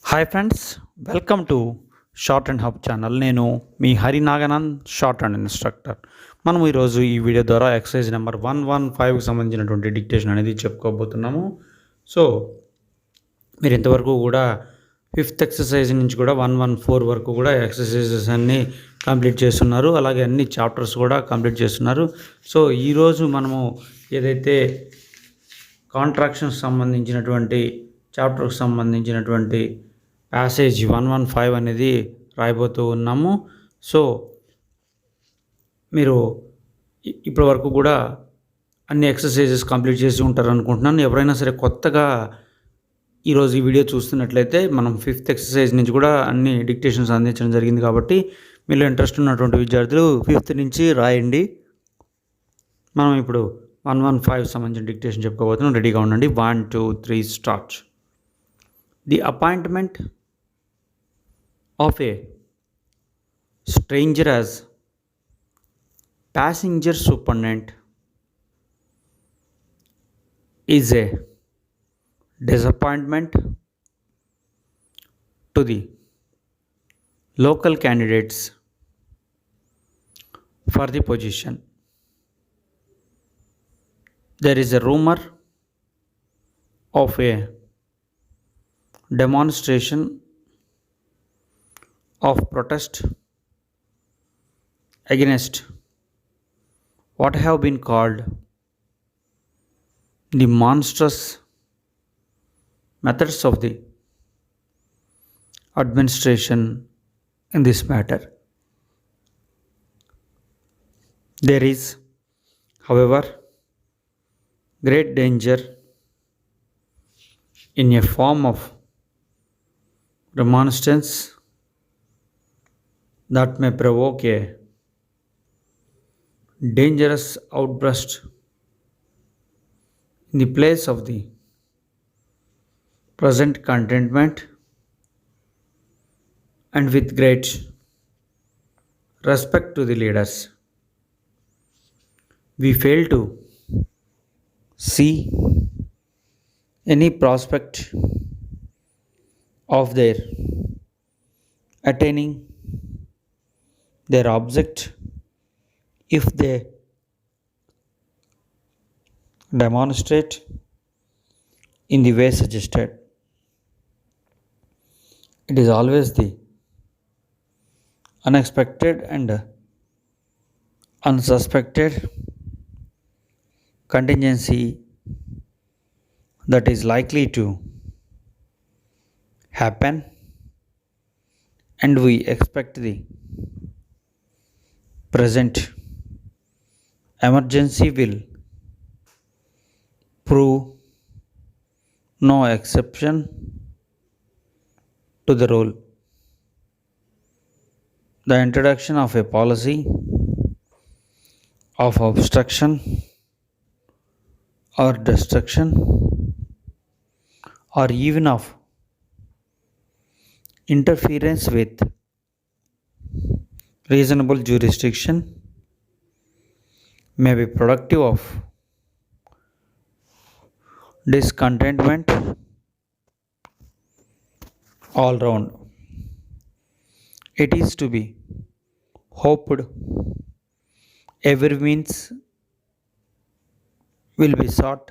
Hi friends, welcome to short and hub channel. నేను మీ హరినాగనంద్, short and instructor. మనం ఈరోజు ఈ వీడియో ద్వారా ఎక్సర్సైజ్ నెంబర్ 115కి సంబంధించినటువంటి డిక్టేషన్ అనేది చెప్పుకోబోతున్నాము. సో మీరు ఇంతవరకు కూడా 5th ఎక్సర్సైజ్ నుంచి కూడా 114 వరకు కూడా ఎక్సర్సైజెస్ అన్నీ కంప్లీట్ చేస్తున్నారు. అలాగే అన్ని చాప్టర్స్ కూడా కంప్లీట్ చేస్తున్నారు. సో ఈరోజు మనము ఏదైతే కాంట్రాక్షన్స్ సంబంధించినటువంటి చాప్టర్కి సంబంధించినటువంటి ప్యాసేజ్ 115 అనేది రాయబోతూ ఉన్నాము. సో మీరు ఇప్పటి వరకు కూడా అన్ని ఎక్సర్సైజెస్ కంప్లీట్ చేసి ఉంటారు అనుకుంటున్నాను. ఎవరైనా సరే కొత్తగా ఈరోజు ఈ వీడియో చూస్తున్నట్లయితే మనం 5th ఎక్సర్సైజ్ నుంచి కూడా అన్ని డిక్టేషన్స్ అందించడం జరిగింది. కాబట్టి మీలో ఇంట్రెస్ట్ ఉన్నటువంటి విద్యార్థులు 5th నుంచి రాయండి. మనం ఇప్పుడు 115 సంబంధించిన డిక్టేషన్ చెప్పుకోబోతున్నాం. రెడీగా ఉండండి. 1 2 3 start. The appointment of a stranger as passenger superintendent is a disappointment to the local candidates for the position. There is a rumor of a demonstration of protest against what have been called the monstrous methods of the administration in this matter. There is, however, great danger in a form of remonstrance that may provoke a dangerous outburst in the place of the present contentment, and with great respect to the leaders, we fail to see any prospect of their attaining their object if they demonstrate in the way suggested. It is always the unexpected and unsuspected contingency that is likely to happen, and we expect the present emergency will prove no exception to the rule. The introduction of a policy of obstruction or destruction, or even of interference with reasonable jurisdiction, may be productive of discontentment all round. It is to be hoped every means will be sought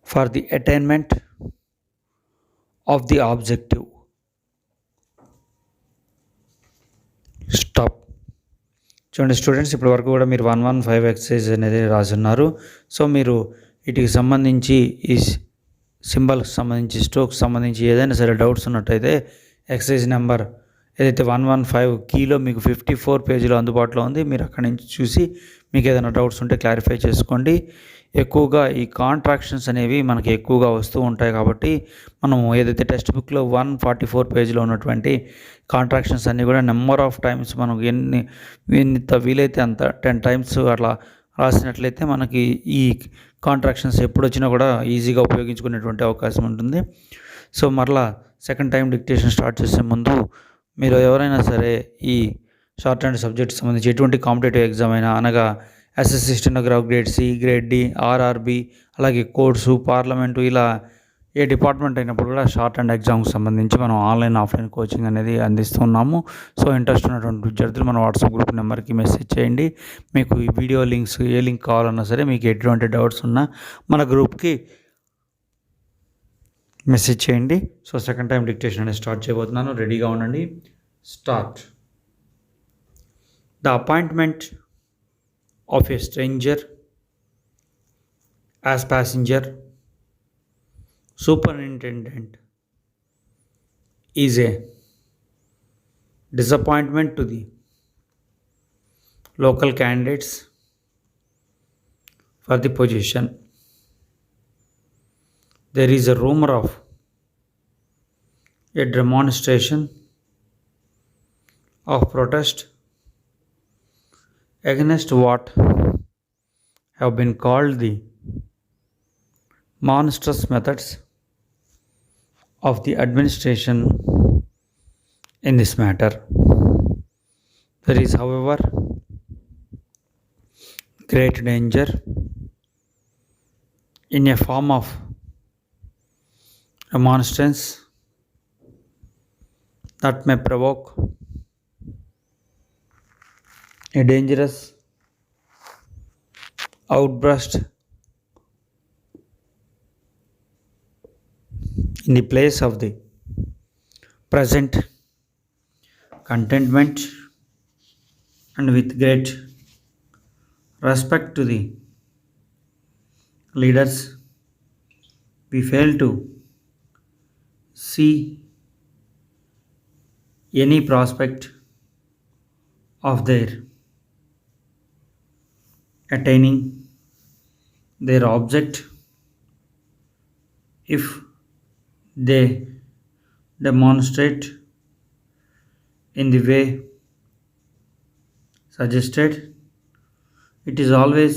for the attainment of the objective. Stop. చూడండి students, ఇప్పటి వరకు కూడా మీరు 115 exercise అనేది రాసున్నారు. So మీరు వీటికి సంబంధించి ఈ సింబల్కి సంబంధించి, స్ట్రోక్స్ సంబంధించి ఏదైనా సరే డౌట్స్ ఉన్నట్టయితే ఎక్సర్సైజ్ నెంబర్ ఏదైతే 115 కీలో మీకు 54 పేజీలో అందుబాటులో ఉంది. మీరు అక్కడి నుంచి చూసి మీకు ఏదైనా డౌట్స్ ఉంటే క్లారిఫై చేసుకోండి. ఎక్కువగా ఈ కాంట్రాక్షన్స్ అనేవి మనకి ఎక్కువగా వస్తూ ఉంటాయి. కాబట్టి మనం ఏదైతే టెక్స్ట్ బుక్లో 144 పేజీలో ఉన్నటువంటి కాంట్రాక్షన్స్ అన్నీ కూడా నెంబర్ ఆఫ్ టైమ్స్ మనం ఎంత వీలైతే అంత 10 టైమ్స్ అట్లా రాసినట్లయితే మనకి ఈ కాంట్రాక్షన్స్ ఎప్పుడు వచ్చినా కూడా ఈజీగా ఉపయోగించుకునేటువంటి అవకాశం ఉంటుంది. సో మరలా సెకండ్ టైం డిక్టేషన్ స్టార్ట్ చేసే ముందు మీరు ఎవరైనా సరే ఈ షార్ట్ హ్యాండ్ సబ్జెక్ట్ సంబంధించి ఎటువంటి కాంపిటేటివ్ ఎగ్జామ్ అయినా, అనగా SSC stenograph grade C, grade D, RRB, అలాగే కోర్సు, పార్లమెంటు, ఇలా ఏ డిపార్ట్మెంట్ అయినప్పుడు కూడా షార్ట్ అండ్ ఎగ్జామ్కి సంబంధించి మనం ఆన్లైన్ ఆఫ్లైన్ కోచింగ్ అనేది అందిస్తున్నాము. సో ఇంట్రెస్ట్ ఉన్నటువంటి విద్యార్థులు మన వాట్సాప్ గ్రూప్ నెంబర్కి మెసేజ్ చేయండి. మీకు ఈ వీడియో లింక్స్ ఏ లింక్ కావాలన్నా సరే, మీకు ఎటువంటి డౌట్స్ ఉన్నా మన గ్రూప్కి మెసేజ్ చేయండి. సో సెకండ్ టైం డిక్టేషన్ అనేది స్టార్ట్ చేయబోతున్నాను, రెడీగా ఉండండి. Start. The appointment of A stranger as passenger superintendent is a disappointment to the local candidates for the position. There is a rumor of a demonstration of protest against what have been called the monstrous methods of the administration in this matter. There is, however, great danger in a form of remonstrance that may provoke a dangerous outburst in the place of the present contentment, and with great respect to the leaders, we fail to see any prospect of their attaining their object if they demonstrate in the way suggested. It is always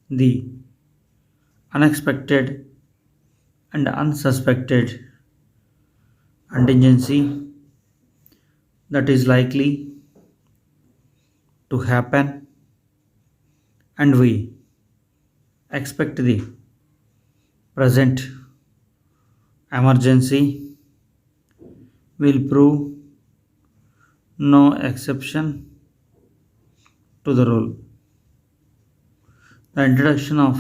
the unexpected and unsuspected contingency that is likely to happen, and we expect the present emergency will prove no exception to the rule. The introduction of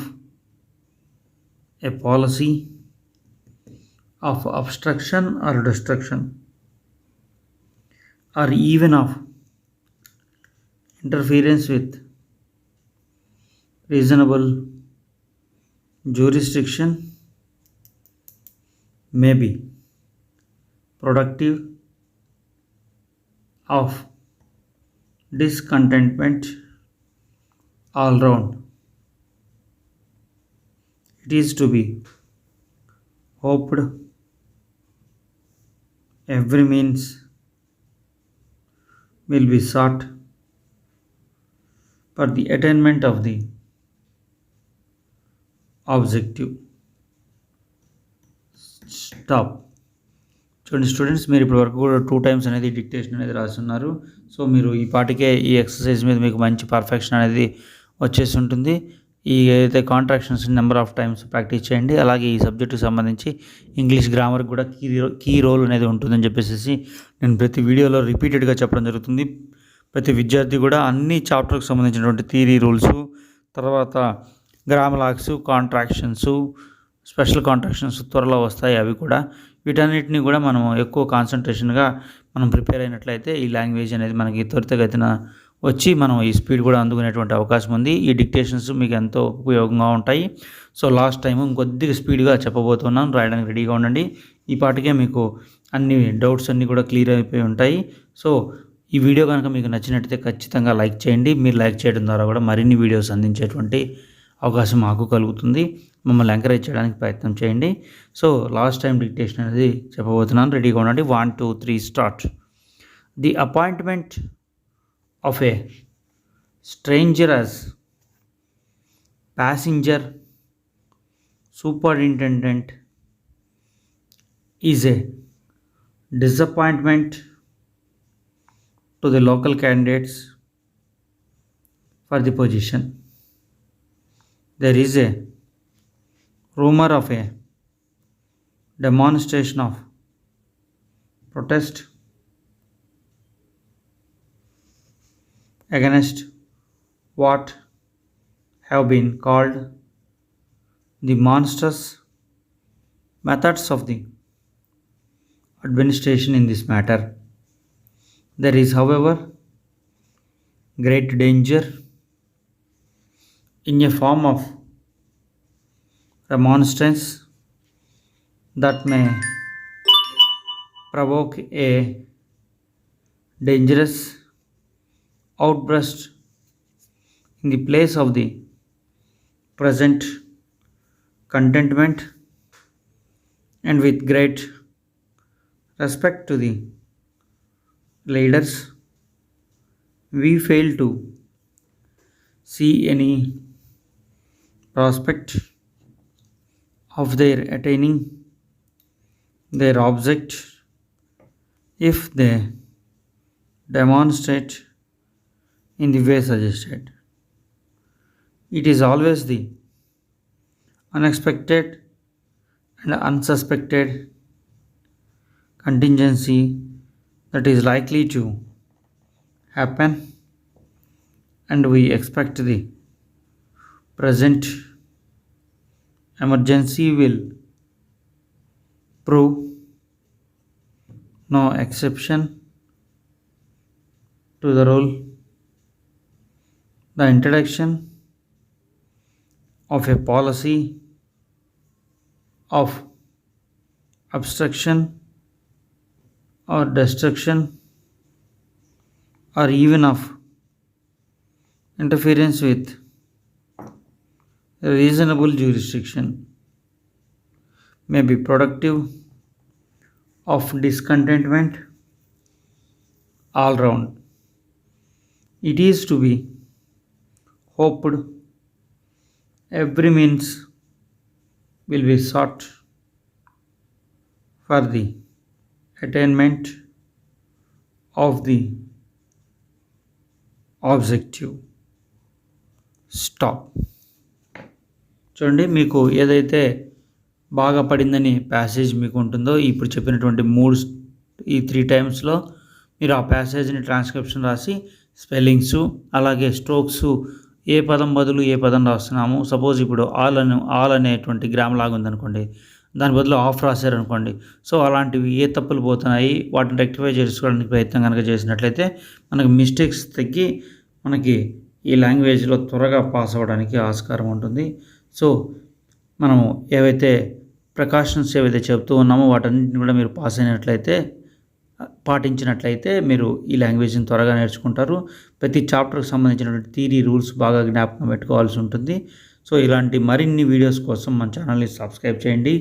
a policy of obstruction or destruction, or even of interference with reasonable jurisdiction, may be productive of discontentment all round. It is to be hoped every means will be sought for the attainment of the objective. Stop. చూడండి students, మీరు ఇప్పటి వరకు కూడా 2 times అనేది dictation అనేది రాస్తున్నారు. So మీరు ఈ పాటికే ఈ ఎక్సర్సైజ్ మీద మీకు మంచి పర్ఫెక్షన్ అనేది వచ్చేసి ఉంటుంది. ఈ ఏదైతే contractions number of times practice చేయండి. అలాగే ఈ సబ్జెక్టుకి సంబంధించి ఇంగ్లీష్ గ్రామర్కి కూడా కీ రోల్ అనేది ఉంటుందని చెప్పేసి నేను ప్రతి వీడియోలో రిపీటెడ్గా చెప్పడం జరుగుతుంది. ప్రతి విద్యార్థి కూడా అన్ని చాప్టర్కి సంబంధించినటువంటి థియరీ రూల్స్, తర్వాత గ్రామర్ లాగ్స్, కాంట్రాక్షన్స్, స్పెషల్ కాంట్రాక్షన్స్ త్వరలో వస్తాయి. అవి కూడా వీటన్నిటిని కూడా మనం ఎక్కువ కాన్సన్ట్రేషన్గా మనం ప్రిపేర్ అయినట్లయితే ఈ లాంగ్వేజ్ అనేది మనకి త్వరితగతిన వచ్చి మనం ఈ స్పీడ్ కూడా అందుకునేటువంటి అవకాశం ఉంది. ఈ డిక్టేషన్స్ మీకు ఎంతో ఉపయోగంగా ఉంటాయి. సో లాస్ట్ టైం ఇంకొద్దిగా స్పీడ్గా చెప్పబోతున్నాను, రాయడానికి రెడీగా ఉండండి. ఈ పాటికే మీకు అన్ని డౌట్స్ అన్నీ కూడా క్లియర్ అయిపోయి ఉంటాయి. సో ఈ వీడియో కనుక మీకు నచ్చినట్టయితే ఖచ్చితంగా లైక్ చేయండి. మీరు లైక్ చేయడం ద్వారా కూడా మరిన్ని వీడియోస్ అందించేటువంటి అవకాశం మాకు కలుగుతుంది. మమ్మల్ని ఎంకరేజ్ చేయడానికి ప్రయత్నం చేయండి. సో లాస్ట్ టైం డిక్టేషన్ అనేది చెప్పబోతున్నాను, రెడీగా ఉండండి. 1 2 3 start. The appointment of A stranger as passenger superintendent is a disappointment to the local candidates for the position. There is a rumor of a demonstration of protest against what have been called the monstrous methods of the administration in this matter. There is, however, great danger in a form of remonstrance that may provoke a dangerous outburst in the place of the present contentment, and with great respect to the leaders, we fail to see any prospect of their attaining their object if they demonstrate in the way suggested. It is always the unexpected and unsuspected contingency that is likely to happen, and we expect the present emergency will prove no exception to the rule. The introduction of a policy of obstruction or destruction, or even of interference with a reasonable jurisdiction, may be productive of discontentment all round. It is to be hoped every means will be sought for the attainment of the objective. Stop. చూడండి, మీకు ఏదైతే బాగా పడిందని passage మీకు ఉంటుందో ఇప్పుడు చెప్పినటువంటి ఈ 3 టైమ్స్లో మీరు ఆ ప్యాసేజ్ని ట్రాన్స్క్రిప్షన్ రాసి స్పెల్లింగ్స్ అలాగే స్ట్రోక్స్ ఏ పదం బదులు ఏ పదం రాస్తున్నాము. సపోజ్ ఇప్పుడు ఆల్ అనేటువంటి గ్రామ్ లాగా ఉందనుకోండి, దాని బదులు ఆఫ్ రాశారనుకోండి. సో అలాంటివి ఏ తప్పులు పోతున్నాయి వాటిని రెక్టిఫై చేసుకోవడానికి ప్రయత్నం కనుక చేసినట్లయితే మనకి మిస్టేక్స్ తగ్గి మనకి ఈ లాంగ్వేజ్లో త్వరగా పాస్ అవ్వడానికి ఆస్కారం ఉంటుంది. సో మనము ఏవైతే ప్రికాషన్స్ ఏవైతే చెప్తూ ఉన్నామో వాటన్నిటిని కూడా మీరు పాటించినట్లయితే మీరు ఈ లాంగ్వేజ్ని త్వరగా నేర్చుకుంటారు. ప్రతి చాప్టర్కి సంబంధించినటువంటి థియరీ రూల్స్ బాగా జ్ఞాపకం పెట్టుకోవాల్సి ఉంటుంది. సో ఇలాంటి మరిన్ని వీడియోస్ కోసం మన ఛానల్ని సబ్స్క్రైబ్ చేయండి.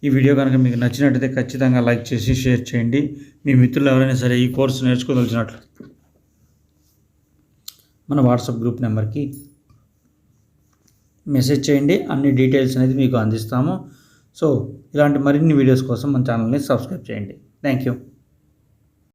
ఈ వీడియో కనుక మీకు నచ్చినట్లయితే ఖచ్చితంగా లైక్ చేసి షేర్ చేయండి. మీ మిత్రులు ఎవరైనా సరే ఈ కోర్సు నేర్చుకోదలిచినట్లు మన వాట్సాప్ గ్రూప్ నెంబర్కి మెసేజ్ చేయండి. అన్ని డీటెయిల్స్ అనేది మీకు అందిస్తాము. సో ఇలాంటి మరిన్ని వీడియోస్ కోసం మన ఛానల్ని సబ్స్క్రైబ్ చేయండి. Thank you.